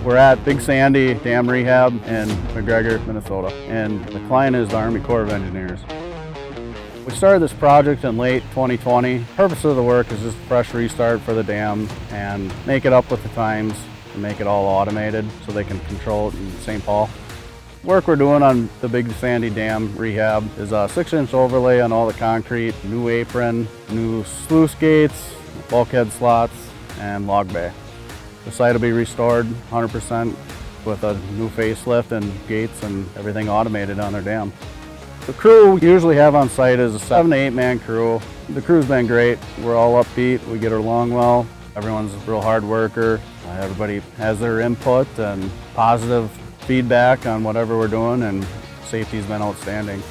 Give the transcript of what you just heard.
We're at Big Sandy Dam Rehab in McGregor, Minnesota, and the client is the Army Corps of Engineers. We started this project in late 2020. The purpose of the work is just a fresh restart for the dam and make it up with the times and make it all automated so they can control it in St. Paul. Work we're doing on the Big Sandy Dam Rehab is a 6-inch overlay on all the concrete, new apron, new sluice gates, bulkhead slots, and log bay. The site will be restored 100% with a new facelift and gates and everything automated on their dam. The crew we usually have on site is a 7 to 8 man crew. The crew's been great. We're all upbeat. We get along well. Everyone's a real hard worker. Everybody has their input and positive feedback on whatever we're doing, and safety's been outstanding.